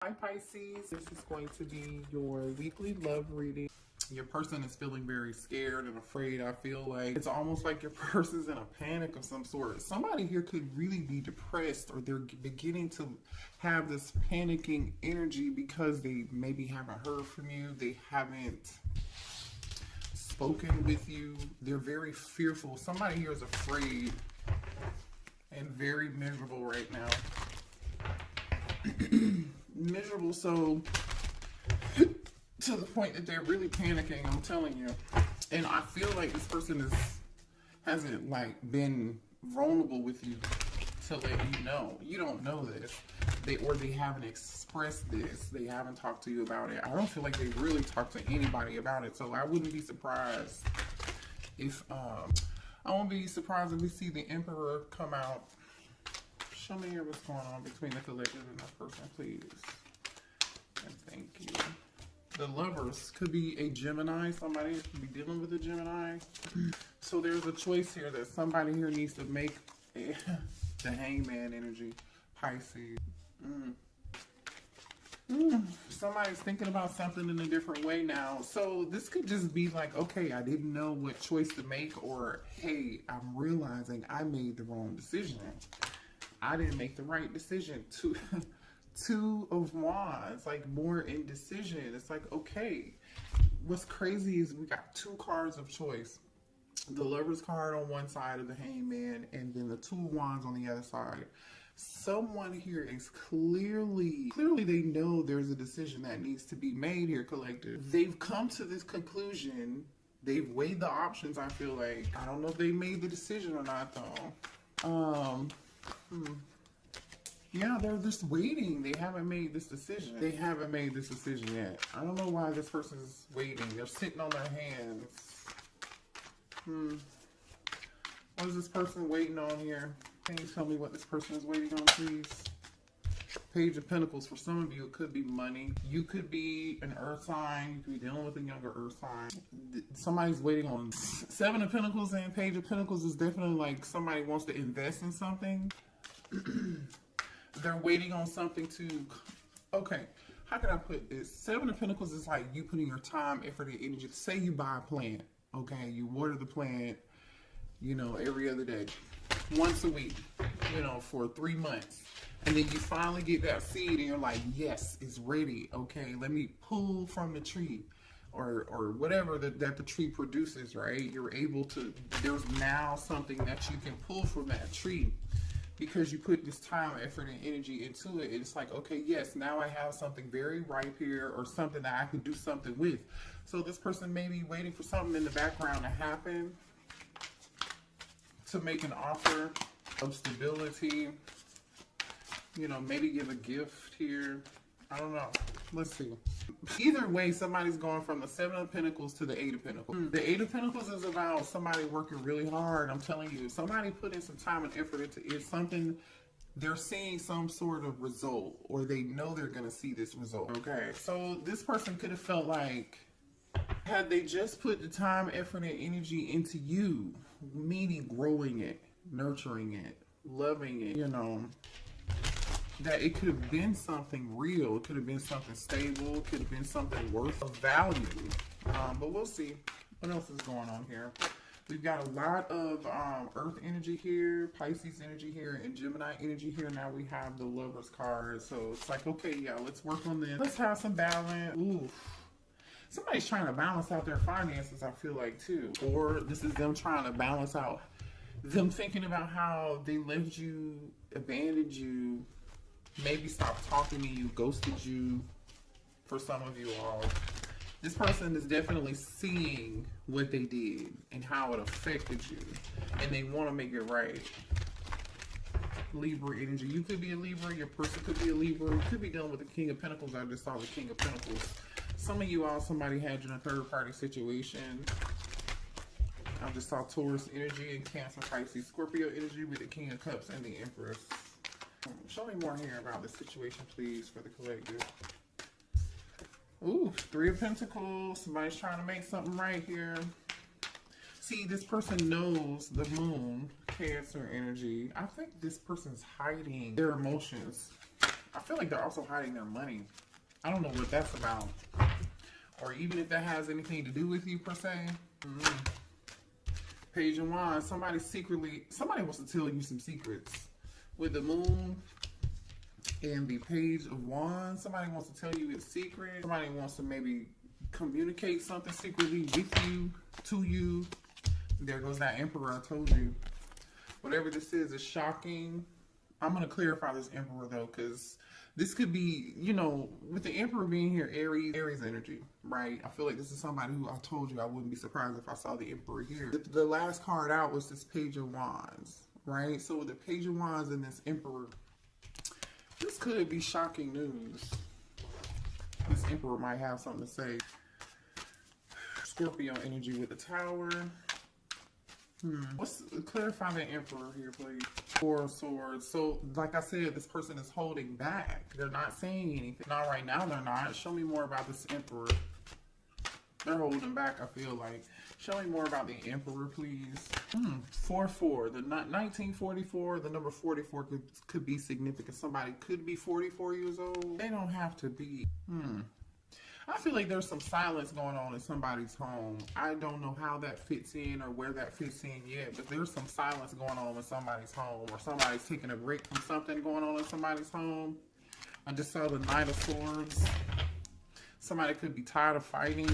Hi Pisces, this is going to be your weekly love reading. Your person is feeling very scared and afraid. I feel like it's almost like your person's in a panic of some sort. Somebody here could really be depressed, or they're beginning to have this panicking energy because they maybe haven't heard from you. They haven't spoken with you. They're very fearful. Somebody here is afraid and very miserable right now. Miserable, so to the point that they're really panicking, I'm telling you. And I feel like this person hasn't like been vulnerable with you to let you know. You don't know this. They haven't expressed this. They haven't talked to you about it. I don't feel like they really talked to anybody about it. So I wouldn't be surprised if I won't be surprised if we see the Emperor come out. Show me here what's going on between the collective and that person, please. And thank you. The Lovers could be a Gemini. Somebody could be dealing with a Gemini. So there's a choice here that somebody here needs to make. The Hangman energy. Pisces. Somebody's thinking about something in a different way now. So this could just be like, okay, I didn't know what choice to make, or hey, I'm realizing I made the wrong decision. I didn't make the right decision. Two of Wands, like more indecision. It's like, okay. What's crazy is we got two cards of choice. The Lover's card on one side of the Hangman, and then the Two of Wands on the other side. Someone here is clearly they know there's a decision that needs to be made here, collective. They've come to this conclusion. They've weighed the options, I feel like. I don't know if they made the decision or not, though. Yeah, they're just waiting. They haven't made this decision. They haven't made this decision yet. I don't know why this person is waiting. They're sitting on their hands. What is this person waiting on here? Can you tell me what this person is waiting on, please? Page of Pentacles. For some of you, it could be money. You could be an earth sign. You could be dealing with a younger earth sign. Somebody's waiting on Seven of Pentacles, and Page of Pentacles is definitely like somebody wants to invest in something. They're waiting on something to, okay, how can I put this? Seven of Pentacles is like you putting your time, effort, and energy. Say you buy a plant, okay? You water the plant, you know, every other day, once a week, you know, for 3 months. And then you finally get that seed and you're like, yes, it's ready, okay? Let me pull from the tree or whatever that the tree produces, right? You're able to, there's now something that you can pull from that tree. Because you put this time, effort, and energy into it, it's like, okay, yes, now I have something very ripe here, or something that I could do something with. So this person may be waiting for something in the background to happen, to make an offer of stability, you know, maybe give a gift here. I don't know. Let's see. Either way, somebody's going from the Seven of Pentacles to the Eight of Pentacles. The Eight of Pentacles is about somebody working really hard. I'm telling you, somebody put in some time and effort into it. Something, they're seeing some sort of result, or they know they're going to see this result. Okay, so this person could have felt like, had they just put the time, effort, and energy into you, meaning growing it, nurturing it, loving it, you know, that it could have been something real. It could have been something stable. It could have been something worth of value. But we'll see. What else is going on here? We've got a lot of Earth energy here, Pisces energy here, and Gemini energy here. Now we have the Lover's card. So it's like, okay, yeah, let's work on this. Let's have some balance. Ooh. Somebody's trying to balance out their finances, I feel like, too. Or this is them trying to balance out, them thinking about how they left you, abandoned you, maybe stopped talking to you, ghosted you. For some of you all, this person is definitely seeing what they did and how it affected you, and they want to make it right. Libra energy. You could be a Libra. Your person could be a Libra. You could be dealing with the King of Pentacles. I just saw the King of Pentacles. Some of you all, somebody had you in a third-party situation. I just saw Taurus energy and Cancer, Pisces, Scorpio energy with the King of Cups and the Empress. Show me more here about the situation, please, for the collective. Ooh, Three of Pentacles. Somebody's trying to make something right here. See, this person knows the Moon, Cancer energy. I think this person's hiding their emotions. I feel like they're also hiding their money. I don't know what that's about. Or even if that has anything to do with you, per se. Page of Wands. Somebody wants to tell you some secrets. With the Moon and the Page of Wands, somebody wants to tell you its secret. Somebody wants to maybe communicate something secretly with you, to you. There goes that Emperor I told you. Whatever this is shocking. I'm going to clarify this Emperor, though, because this could be, you know, with the Emperor being here, Aries energy, right? I feel like this is somebody who I told you I wouldn't be surprised if I saw the Emperor here. The last card out was this Page of Wands, right? So with the Page of Wands and this Emperor, this could be shocking news. This Emperor might have something to say. Scorpio energy with the Tower. Let's clarify the Emperor here, please. Four of Swords. So, like I said, this person is holding back. They're not saying anything. Not right now, they're not. Show me more about this Emperor. They're holding back, I feel like. Show me more about the Emperor, please. 4-4. The 1944, the number 44 could be significant. Somebody could be 44 years old. They don't have to be. I feel like there's some silence going on in somebody's home. I don't know how that fits in or where that fits in yet, but there's some silence going on in somebody's home, or somebody's taking a break from something going on in somebody's home. I just saw the Knight of Swords. Somebody could be tired of fighting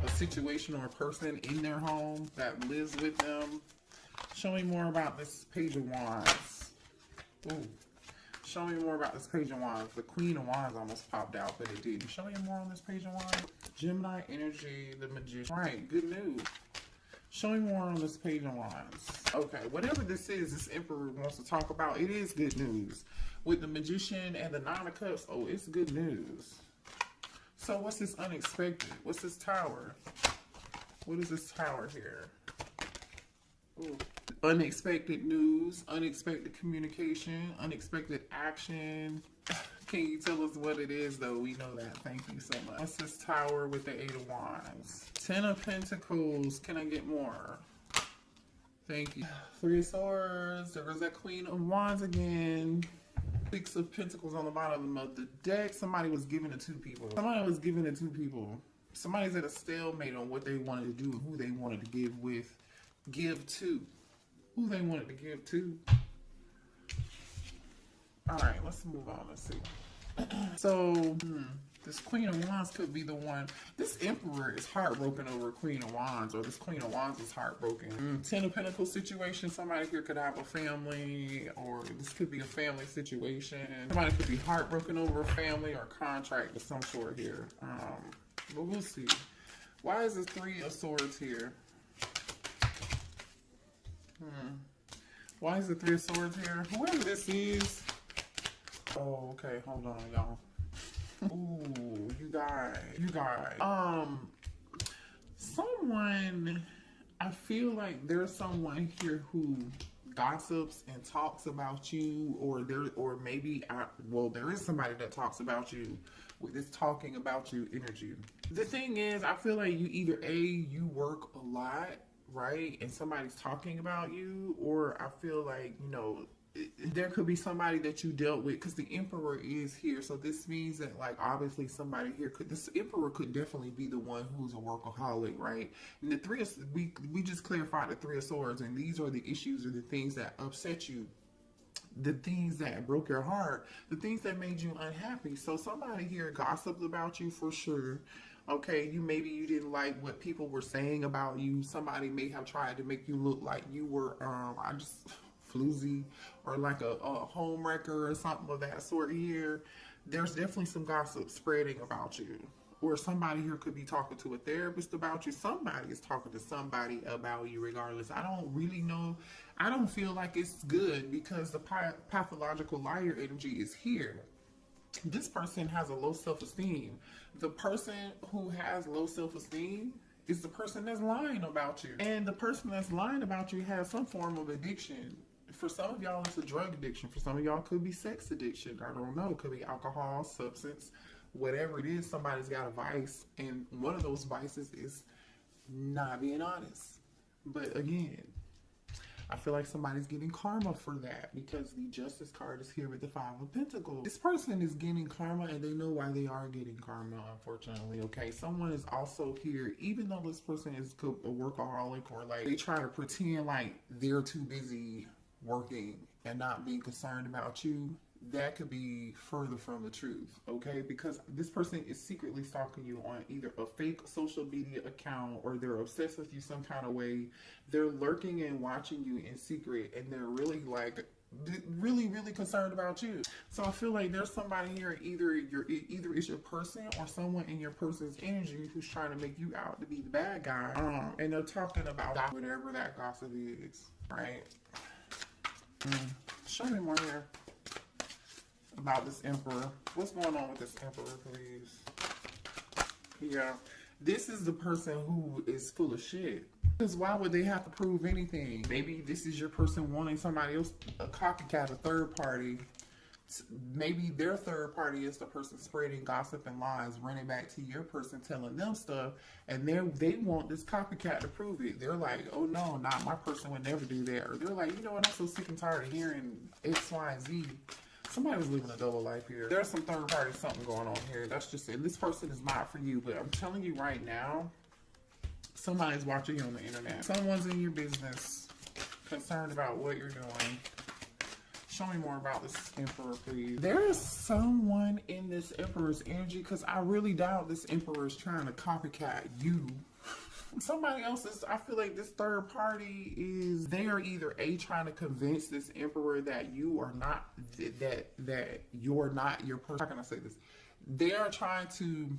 a situation or a person in their home that lives with them. Show me more about this Page of Wands. Ooh. Show me more about this Page of Wands. The Queen of Wands almost popped out, but it didn't. Show me more on this Page of Wands. Gemini energy, the Magician. Right, good news. Show me more on this Page of Wands. Okay, whatever this is, this Emperor wants to talk about, it is good news. With the Magician and the Nine of Cups, oh, it's good news. So what's this unexpected? What's this Tower? What is this Tower here? Ooh. Unexpected news, unexpected communication, unexpected action. Can you tell us what it is, though? We know that. Thank you so much. What's this Tower with the Eight of Wands? 10 of Pentacles. Can I get more? Thank you. 3 of Swords. There goes that Queen of Wands again. 6 of Pentacles on the bottom of the deck. Somebody was giving it to people. Somebody's at a stalemate on what they wanted to do and who they wanted to give to. Who they wanted to give to. Alright, let's move on. Let's see. So, this Queen of Wands could be the one. This Emperor is heartbroken over Queen of Wands, or this Queen of Wands is heartbroken. 10 of Pentacles situation. Somebody here could have a family, or this could be a family situation. Somebody could be heartbroken over a family or contract of some sort here. But we'll see. Why is the 3 of Swords here? Why is the 3 of Swords here? Whoever this is. Oh, okay. Hold on, y'all. Ooh, you guys. Someone, I feel like there's someone here who gossips and talks about you, or there is somebody that talks about you with this talking about you energy. The thing is, I feel like you either you work a lot, right, and somebody's talking about you, or I feel like, you know, there could be somebody that you dealt with, because the Emperor is here. So this means that, like, obviously somebody here this Emperor could definitely be the one who's a workaholic, right? And the 3 of, we just clarified the 3 of Swords, and these are the issues or the things that upset you, the things that broke your heart, the things that made you unhappy. So somebody here gossiped about you for sure. Okay, maybe you didn't like what people were saying about you. Somebody may have tried to make you look like you were floozy, or like a home wrecker or something of that sort here. There's definitely some gossip spreading about you. Or somebody here could be talking to a therapist about you. Somebody is talking to somebody about you regardless. I don't really know. I don't feel like it's good, because the pathological liar energy is here. This person has a low self-esteem. The person who has low self-esteem is the person that's lying about you. And the person that's lying about you has some form of addiction. For some of y'all, it's a drug addiction. For some of y'all, it could be sex addiction. I don't know. It could be alcohol, substance, whatever it is. Somebody's got a vice, and one of those vices is not being honest. But again, I feel like somebody's getting karma for that because the Justice card is here with the Five of Pentacles. This person is getting karma and they know why they are getting karma, unfortunately, okay? Someone is also here, even though this person is a workaholic or like they try to pretend like they're too busy working and not being concerned about you. That could be further from the truth, okay? Because this person is secretly stalking you on either a fake social media account or they're obsessed with you some kind of way. They're lurking and watching you in secret and they're really like, really concerned about you. So I feel like there's somebody here, either it's your person or someone in your person's energy who's trying to make you out to be the bad guy. And they're talking about whatever that gossip is, right? Show me more here about this Emperor. What's going on with this Emperor, please? Yeah, this is the person who is full of shit. Because why would they have to prove anything? Maybe this is your person wanting somebody else, a copycat, a third party. Maybe their third party is the person spreading gossip and lies, running back to your person, telling them stuff, and they want this copycat to prove it. They're like, oh no, not my person would never do that. Or they're like, you know what, I'm so sick and tired of hearing X, Y, and Z. Somebody's living a double life here. There's some third party something going on here. That's just it. This person is not for you, but I'm telling you right now, somebody's watching you on the internet. Someone's in your business, concerned about what you're doing. Show me more about this Emperor, please. There is someone in this Emperor's energy, because I really doubt this Emperor is trying to copycat you. Somebody else is, I feel like this third party is, they are either trying to convince this Emperor that you are not, that you're not your person. How can I say this? They are trying to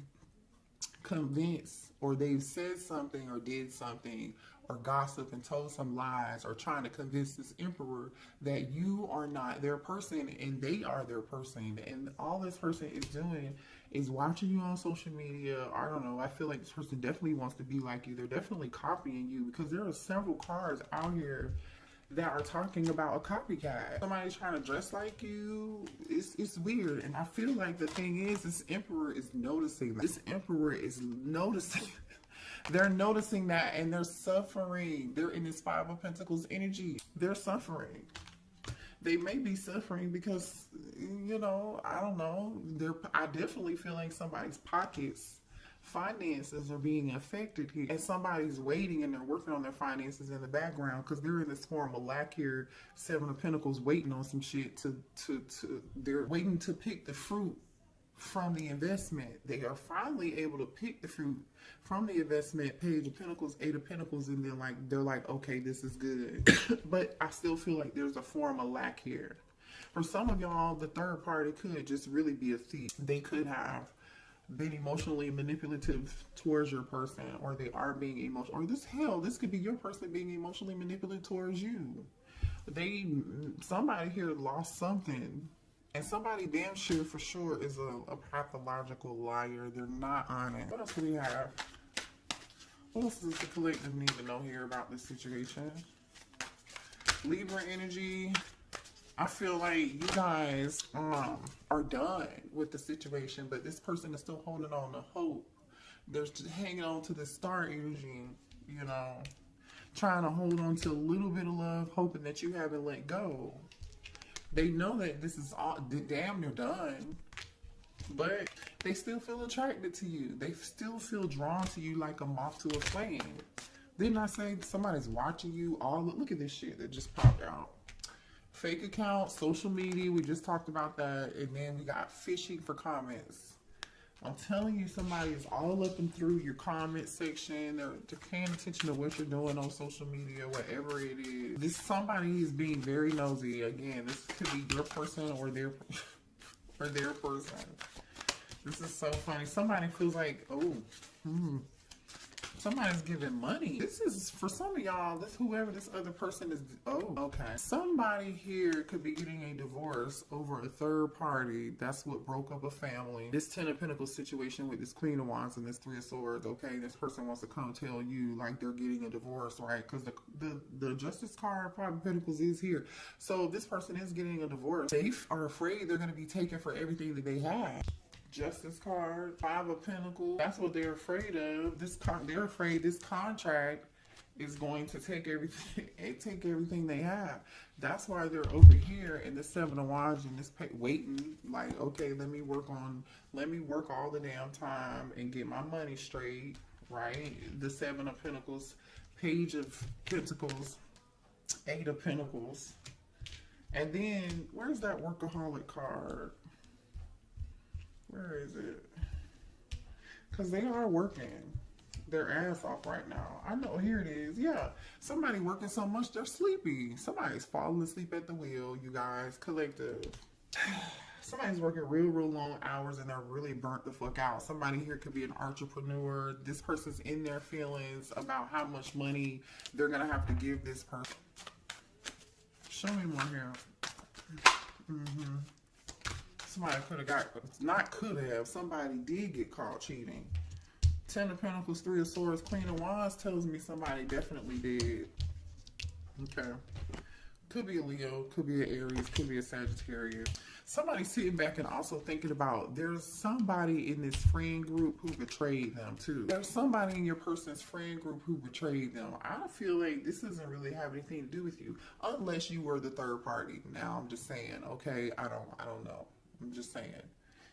convince, or they've said something or did something or gossip and told some lies, or trying to convince this Emperor that you are not their person and they are their person. And all this person is doing is watching you on social media. I don't know. I feel like this person definitely wants to be like you. They're definitely copying you, because there are several cards out here that are talking about a copycat. Somebody's trying to dress like you. It's weird. And I feel like the thing is, this Emperor is noticing that. This Emperor is noticing. They're noticing that, and they're suffering. They're in this Five of Pentacles energy. They're suffering. They may be suffering because, you know, I don't know. I definitely feel like somebody's pockets, finances are being affected here. And somebody's waiting and they're working on their finances in the background, because they're in this form of lack here. Seven of Pentacles, waiting on some shit they're waiting to pick the fruit from the investment. They are finally able to pick the fruit from the investment. Page of Pentacles, Eight of Pentacles, and they're like, okay, this is good. But I still feel like there's a form of lack here. For some of y'all, the third party could just really be a thief. They could have been emotionally manipulative towards your person, or they are being emotional, or this could be your person being emotionally manipulative towards you. Somebody here lost something. And somebody damn sure for sure is a pathological liar. They're not honest. What else do we have? What else does the collective need to know here about this situation? Libra energy. I feel like you guys are done with the situation, but this person is still holding on to hope. They're just hanging on to the star energy, you know, trying to hold on to a little bit of love, hoping that you haven't let go. They know that this is all damn near done, but they still feel attracted to you. They still feel drawn to you like a moth to a flame. Didn't I say somebody's watching you? Look at this shit that just popped out. Fake account, social media, we just talked about that. And then we got phishing for comments. I'm telling you, somebody is all up and through your comment section. They're paying attention to what you're doing on social media, whatever it is. Somebody is being very nosy. Again, this could be your person or their person. This is so funny. Somebody feels like, somebody's giving money. This is, for some of y'all, whoever this other person is, okay. Somebody here could be getting a divorce over a third party. That's what broke up a family. This Ten of Pentacles situation with this Queen of Wands and this Three of Swords, okay? This person wants to come tell you like they're getting a divorce, right? Because the Justice card, Five of Pentacles, is here. So this person is getting a divorce. They are afraid they're going to be taken for everything that they have. Justice card, Five of Pentacles. That's what they're afraid of. They're afraid this contract is going to take everything and take everything they have. That's why they're over here in the Seven of Wands and this waiting, like, okay, let me work all the damn time and get my money straight, right? The Seven of Pentacles, Page of Pentacles, Eight of Pentacles. And then, where's that workaholic card? Where is it? Because they are working their ass off right now. I know, here it is. Yeah, somebody working so much they're sleepy. Somebody's falling asleep at the wheel, you guys. Collective. Somebody's working real long hours and they're really burnt the fuck out. Somebody here could be an entrepreneur. This person's in their feelings about how much money they're gonna have to give this person. Show me more here. Somebody could have got, not could have, somebody did get caught cheating. Ten of Pentacles, Three of Swords, Queen of Wands tells me somebody definitely did. Okay. Could be a Leo, could be an Aries, could be a Sagittarius. Somebody sitting back and also thinking about, there's somebody in this friend group who betrayed them too. There's somebody in your person's friend group who betrayed them. I feel like this doesn't really have anything to do with you, unless you were the third party. Now I'm just saying, okay, I don't know. I'm just saying.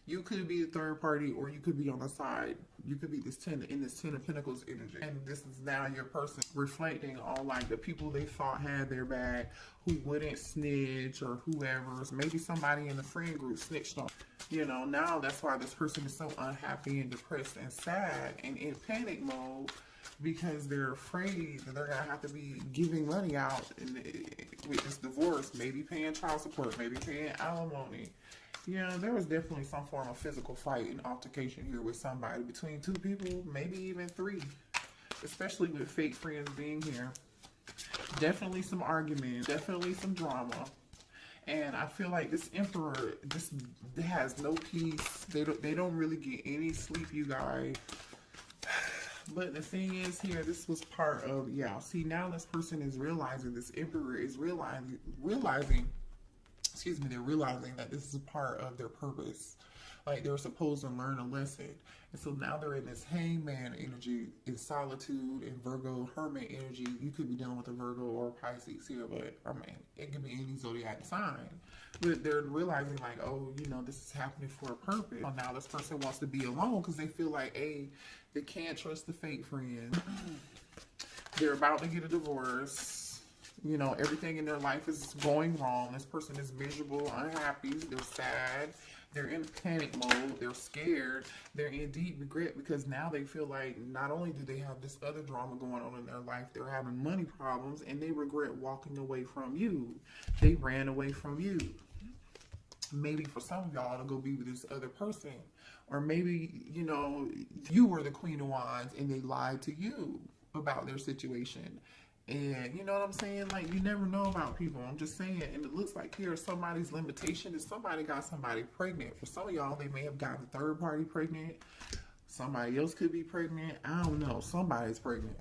You could be the third party, or you could be on the side. You could be this Ten of Pentacles energy. And this is now your person reflecting on like the people they thought had their back, who wouldn't snitch or whoever. Maybe somebody in the friend group snitched on. You know, now that's why this person is so unhappy and depressed and sad and in panic mode, because they're afraid that they're going to have to be giving money out with this divorce, maybe paying child support, maybe paying alimony. Yeah, there was definitely some form of physical fight and altercation here with somebody, between two people, maybe even three, especially with fake friends being here. Definitely some argument, definitely some drama. And I feel like this Emperor just has no peace. They don't really get any sleep, you guys. But the thing is here, this was part of, yeah, see, now this person is realizing, this Emperor is realizing they're realizing that this is a part of their purpose. Like, they're supposed to learn a lesson. And so now they're in this hangman energy, in solitude, and Virgo hermit energy. You could be dealing with a Virgo or a Pisces here, but I mean, it could be any zodiac sign. But they're realizing like, oh, you know, this is happening for a purpose. Well, now this person wants to be alone because they feel like, hey, they can't trust the fake friend. They're about to get a divorce. You know, everything in their life is going wrong. This person is miserable, unhappy, they're sad, they're in panic mode, they're scared, they're in deep regret because now they feel like not only do they have this other drama going on in their life, they're having money problems, and they regret walking away from you. They ran away from you. Maybe for some of y'all to go be with this other person. Or maybe, you know, you were the Queen of Wands and they lied to you about their situation. And you know what I'm saying? Like, you never know about people. I'm just saying. And it looks like here somebody's limitation is somebody got somebody pregnant. For some of y'all, they may have gotten the third party pregnant. Somebody else could be pregnant. I don't know. Somebody's pregnant.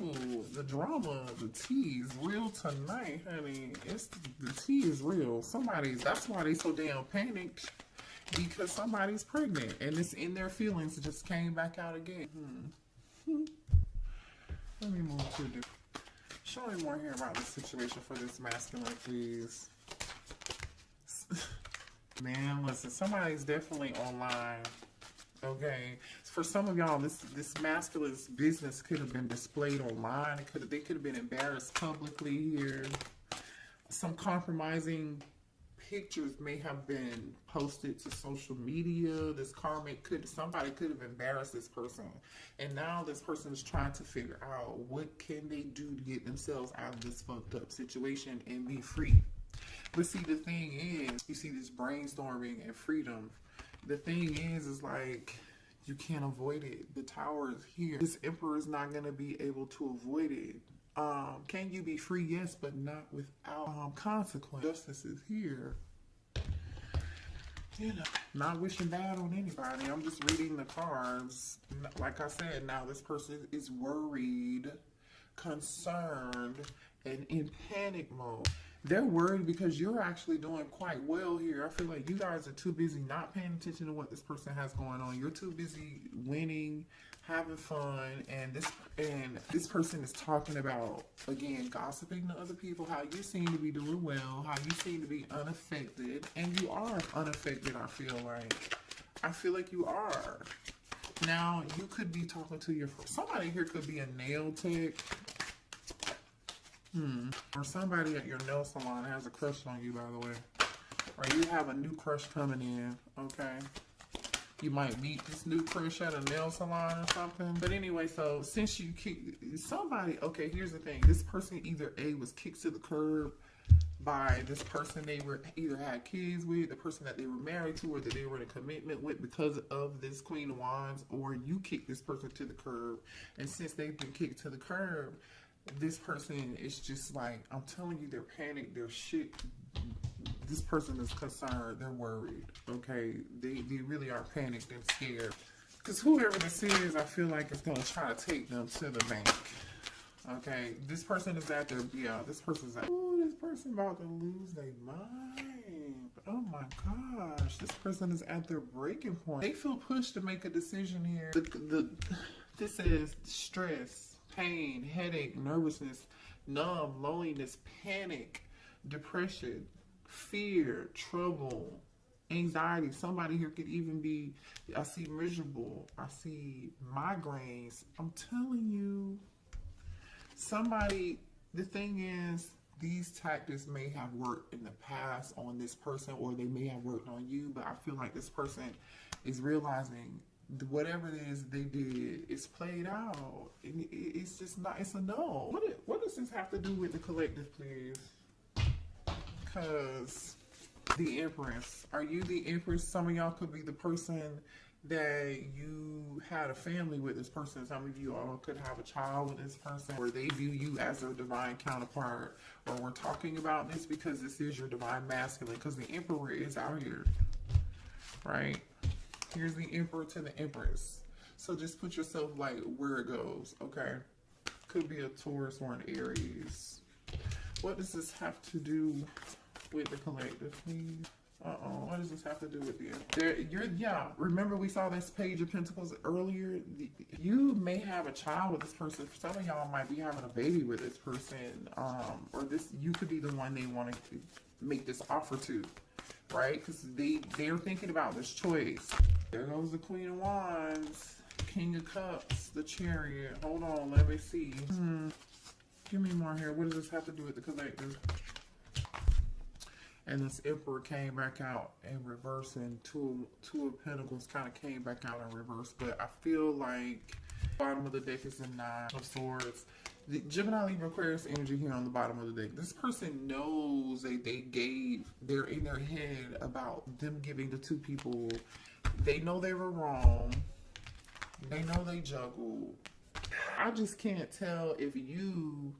Ooh, the drama, the tea is real tonight, honey. The tea is real. That's why they so damn panicked. Because somebody's pregnant. And it's in their feelings. It just came back out again. Let me move to the... Show me more here about the situation for this masculine, please. Man, listen, somebody's definitely online. Okay? For some of y'all, this masculine's business could have been displayed online. They could have been embarrassed publicly here. Some compromising pictures may have been posted to social media. This somebody could have embarrassed this person, and now this person is trying to figure out what can they do to get themselves out of this fucked up situation and be free. But see, the thing is, you see this brainstorming and freedom. The thing is like, you can't avoid it. The Tower is here. This Emperor is not going to be able to avoid it. Can you be free? Yes, but not without consequence. Justice is here. You know, not wishing bad on anybody. I'm just reading the cards. Like I said, now this person is worried, concerned, and in panic mode. They're worried because you're actually doing quite well here. I feel like you guys are too busy not paying attention to what this person has going on. You're too busy winning, having fun, and this person is talking about, again, gossiping to other people, how you seem to be doing well, how you seem to be unaffected, and you are unaffected. I feel like you are. Now, you could be talking to somebody here could be a nail tech. Or somebody at your nail salon has a crush on you, by the way. Or you have a new crush coming in, okay? You might meet this new crush at a nail salon or something. But anyway, so since you somebody, okay, here's the thing. This person either A, was kicked to the curb by this person they were either had kids with, the person that they were married to, or that they were in a commitment with because of this Queen of Wands, or you kicked this person to the curb. And since they've been kicked to the curb, this person is just like, I'm telling you, they're panicked, they're shit. This person is concerned, they're worried, okay? They really are panicked and scared. Because whoever this is, I feel like is going to try to take them to the bank, okay? This person is at their, this person's like, oh, this person about to lose their mind. Oh my gosh, this person is at their breaking point. They feel pushed to make a decision here. This is stress, pain, headache, nervousness, numb, loneliness, panic, depression, fear, trouble, anxiety. Somebody here could even be, I see miserable, I see migraines. I'm telling you, somebody, the thing is, these tactics may have worked in the past on this person, or they may have worked on you, but I feel like this person is realizing whatever it is they did is played out. It's just not, it's a no. What does this have to do with the collective, please? Because the Empress. Are you the Empress? Some of y'all could be the person that you had a family with this person. Some of you all could have a child with this person, or they view you as their divine counterpart. Or we're talking about this because this is your divine masculine, because the Emperor is out here, right? Here's the Emperor to the Empress. So just put yourself like where it goes, okay? Could be a Taurus or an Aries. What does this have to do with the collective, please? What does this have to do with you? Remember we saw this Page of Pentacles earlier? You may have a child with this person. Some of y'all might be having a baby with this person. Or you could be the one they want to make this offer to, right? Because they're thinking about this choice. There goes the Queen of Wands, King of Cups, the Chariot. Hold on, let me see. Give me more here. What does this have to do with the collective? And this Emperor came back out in reverse, and two of Pentacles kind of came back out in reverse. But I feel like bottom of the deck is the Nine of Swords. The Gemini, Libra, Aquarius energy here on the bottom of the deck. This person knows they're in their head about them giving the two people. They know they were wrong. They know they juggled. I just can't tell if you,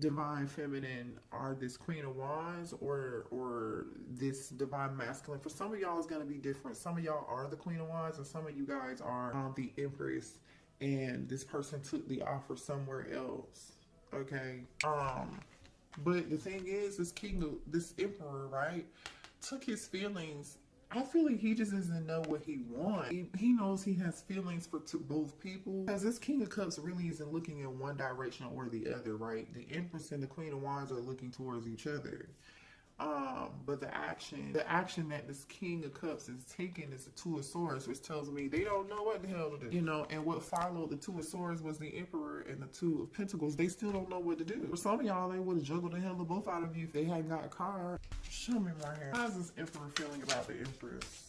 divine feminine, are this Queen of Wands or this divine masculine. For some of y'all it's going to be different. Some of y'all are the Queen of Wands, and some of you guys are the Empress, and this person took the offer somewhere else, okay? But the thing is, this Emperor, right, took his feelings. I feel like he just doesn't know what he wants. He knows he has feelings for both people. Because this King of Cups really isn't looking in one direction or the other, right? The Empress and the Queen of Wands are looking towards each other. But the action that this King of Cups is taking is the Two of Swords, which tells me they don't know what the hell to do. You know, and what followed the Two of Swords was the Emperor and the Two of Pentacles. They still don't know what to do. For some of y'all, they would have juggled the hell of both out of you if they hadn't got a card. Show me my hair. How's this Emperor feeling about the Empress?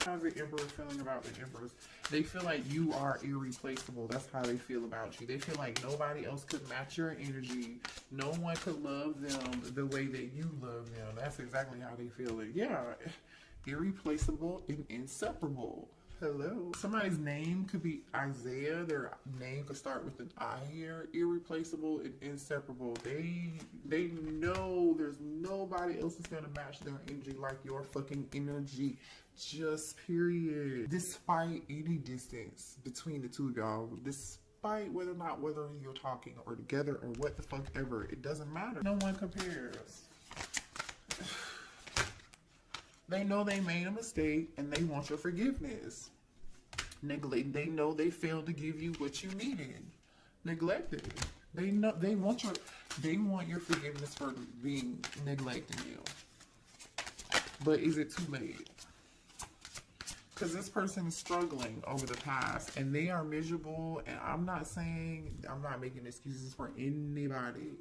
How's the Emperor feeling about the Empress? They feel like you are irreplaceable. That's how they feel about you. They feel like nobody else could match your energy. No one could love them the way that you love them. That's exactly how they feel it. Yeah, irreplaceable and inseparable. Hello. Somebody's name could be Isaiah. Their name could start with an I here. Irreplaceable and inseparable. They know there's nobody else that's gonna match their energy like your fucking energy. Just period. Despite any distance between the two of y'all, despite whether you're talking or together or what the fuck ever. It doesn't matter. No one compares. They know they made a mistake and they want your forgiveness. They know they failed to give you what you needed. Neglected. They know they want your forgiveness for being neglecting you. But is it too late? Because this person is struggling over the past and they are miserable. And I'm not making excuses for anybody.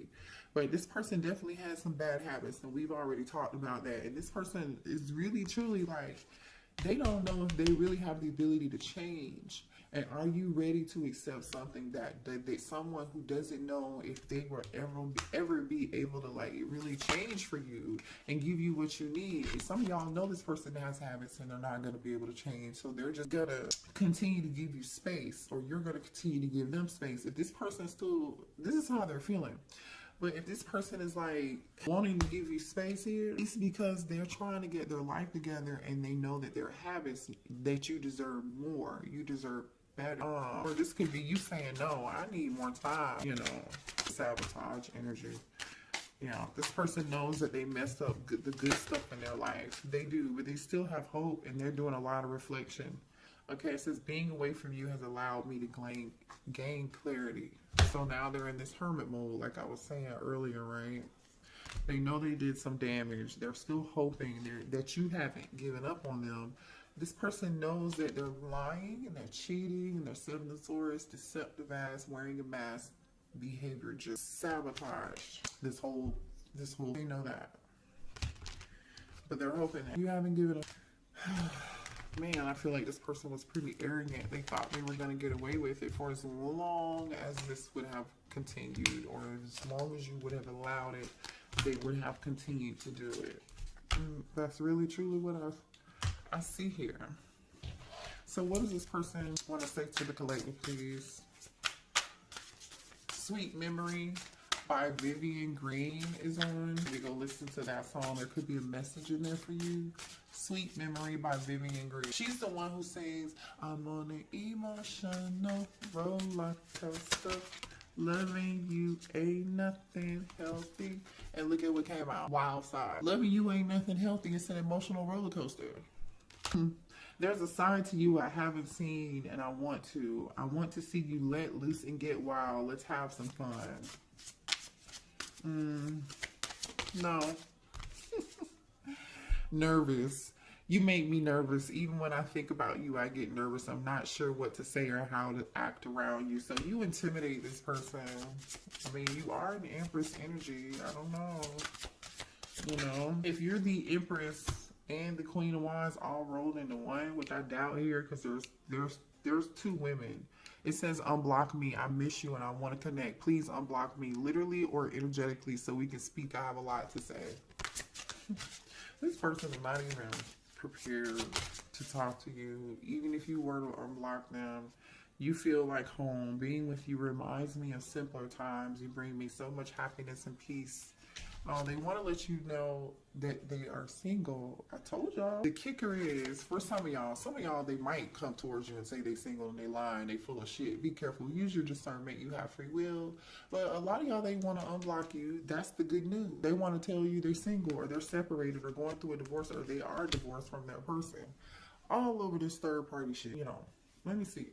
But this person definitely has some bad habits. And we've already talked about that. And this person is really, truly like, they don't know if they really have the ability to change. And are you ready to accept something that someone who doesn't know if they will ever be able to like really change for you and give you what you need? And some of y'all know this person has habits and they're not going to be able to change. So they're just going to continue to give you space, or you're going to continue to give them space. If this person this is how they're feeling. But if this person is like wanting to give you space here, it's because they're trying to get their life together and they know that their habits, that you deserve more. You deserve better. Or this could be you saying, no, I need more time, you know, sabotage energy. Yeah, this person knows that they messed up the good stuff in their life. They do, but they still have hope and they're doing a lot of reflection. Okay, it says being away from you has allowed me to gain clarity. So now they're in this hermit mode, like I was saying earlier, right? They know they did some damage. They're still hoping that you haven't given up on them. This person knows that they're lying and they're cheating and they're seven-of deceptive ass, wearing a mask behavior, just sabotage this whole, they know that. But they're hoping that you haven't given up. Man, I feel like this person was pretty arrogant. They thought they were going to get away with it for as long as this would have continued, or as long as you would have allowed it, they would have continued to do it. And that's really, truly what I see here. So what does this person want to say to the collective, please? Sweet Memory by Vivian Green is on. We go listen to that song. There could be a message in there for you. Sweet Memory by Vivian Green. She's the one who sings, I'm on an emotional roller coaster. Loving you ain't nothing healthy. And look at what came out. Wild Side. Loving you ain't nothing healthy. It's an emotional roller coaster. There's a side to you I haven't seen, and I want to. I want to see you let loose and get wild. Let's have some fun. No. Nervous. You make me nervous. Even when I think about you, I get nervous. I'm not sure what to say or how to act around you. So you intimidate this person. I mean, you are an Empress energy. I don't know. You know, if you're the Empress and the Queen of Wands all rolled into one, which I doubt here, because there's two women. It says, unblock me. I miss you and I want to connect. Please unblock me, literally or energetically, so we can speak. I have a lot to say. This person is not even prepared to talk to you. Even if you were to unblock them, you feel like home. Being with you reminds me of simpler times. You bring me so much happiness and peace. They want to let you know that they are single. I told y'all. The kicker is, for some of y'all, they might come towards you and say they single and they lying, they full of shit. Be careful. Use your discernment. You have free will. But a lot of y'all, they want to unblock you. That's the good news. They want to tell you they're single or they're separated or going through a divorce or they are divorced from that person. All over this third party shit. You know, let me see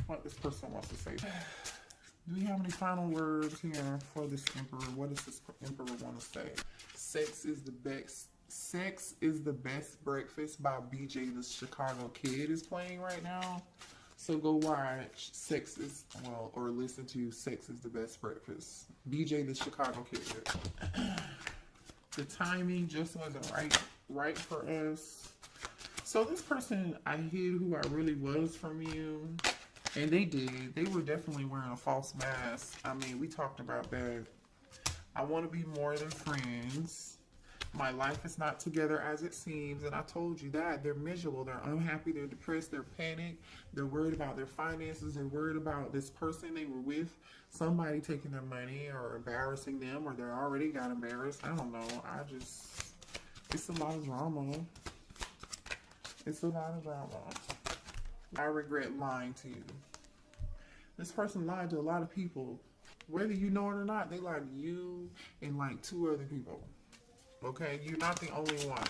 what this person wants to say. Do we have any final words here for this Emperor? What does this Emperor want to say? Sex is the best breakfast by BJ the Chicago Kid is playing right now. So go watch or listen to Sex is the Best Breakfast. BJ the Chicago Kid. The timing just wasn't right for us. So this person, I hid who I really was from you. And they did. They were definitely wearing a false mask. I mean, we talked about that. I want to be more than friends. My life is not together as it seems. And I told you that. They're miserable. They're unhappy. They're depressed. They're panicked. They're worried about their finances. They're worried about this person they were with. Somebody taking their money or embarrassing them. Or they already got embarrassed. I don't know. It's a lot of drama. It's a lot of drama. I regret lying to you. This person lied to a lot of people. Whether you know it or not, they lied to you and like 2 other people. Okay? You're not the only one.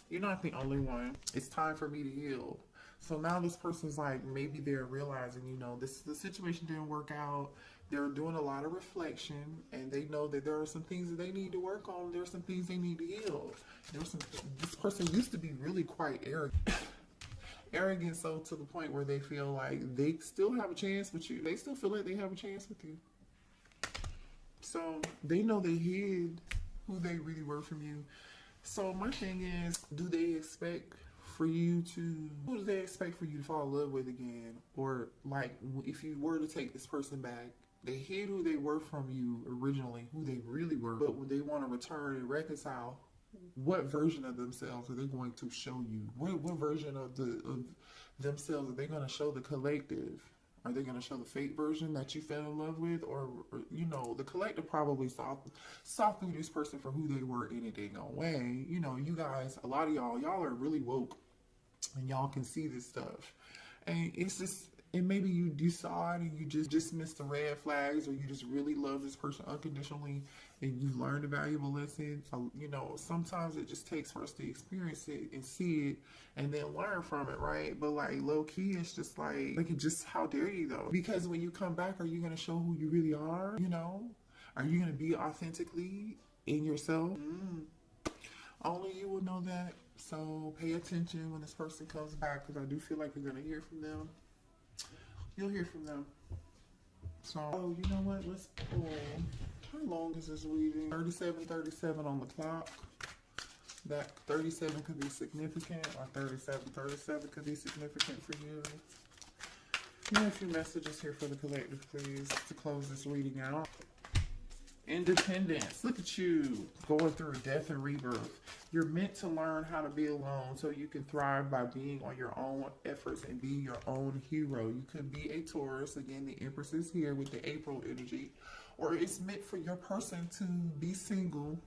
You're not the only one. It's time for me to heal. So now this person's like, maybe they're realizing, you know, the situation didn't work out. They're doing a lot of reflection, and they know that there are some things that they need to work on. There's some things they need to heal. This person used to be really quite arrogant. Arrogant so to the point where they feel like they still have a chance with you. They still feel like they have a chance with you. So they know they hid who they really were from you. So my thing is, do they expect for you to, who do they expect for you to fall in love with again? Or like, if you were to take this person back, they hid who they were from you originally, who they really were, but when they want to return and reconcile, what version of themselves are they going to show you? What version of themselves are they going to show the collective? Are they going to show the fake version that you fell in love with? Or you know, the collective probably saw through this person for who they were in a dang way. You know, you guys, a lot of y'all are really woke. And y'all can see this stuff. And it's just, and maybe you saw it and you just dismissed the red flags, or you just really love this person unconditionally and you learned a valuable lesson. You know, sometimes it just takes for us to experience it and see it and then learn from it, right? But like low key, it's just like just how dare you though? Because when you come back, are you going to show who you really are? You know, are you going to be authentically in yourself? Only you will know that. So pay attention when this person comes back, because I do feel like you're going to hear from them. You'll hear from them. So, oh, you know what? Let's pull. How long is this reading? 37 on the clock. That 37 could be significant, or 37 could be significant for you. Give me a few messages here for the collective, please, to close this reading out. Independence. Look at you going through death and rebirth. You're meant to learn how to be alone so you can thrive by being on your own efforts and be your own hero. You could be a Taurus. Again, the Empress is here with the April energy. Or it's meant for your person to be single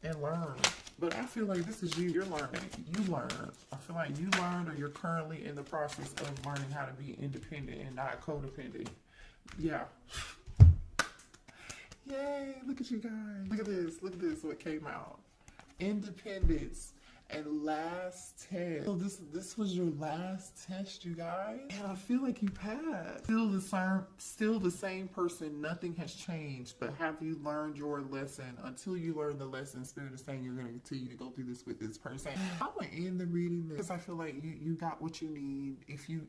and learn. But I feel like this is you. You're learning. You learn. I feel like you learned, or you're currently in the process of learning how to be independent and not codependent. Yeah. Yay, look at you guys. Look at this. Look at this, what came out. Independence and last test. So this was your last test, you guys. And I feel like you passed. Still the same person. Nothing has changed. But have you learned your lesson? Until you learn the lesson, Spirit is saying you're going to continue to go through this with this person. I'm going to end the reading because I feel like you got what you need. If you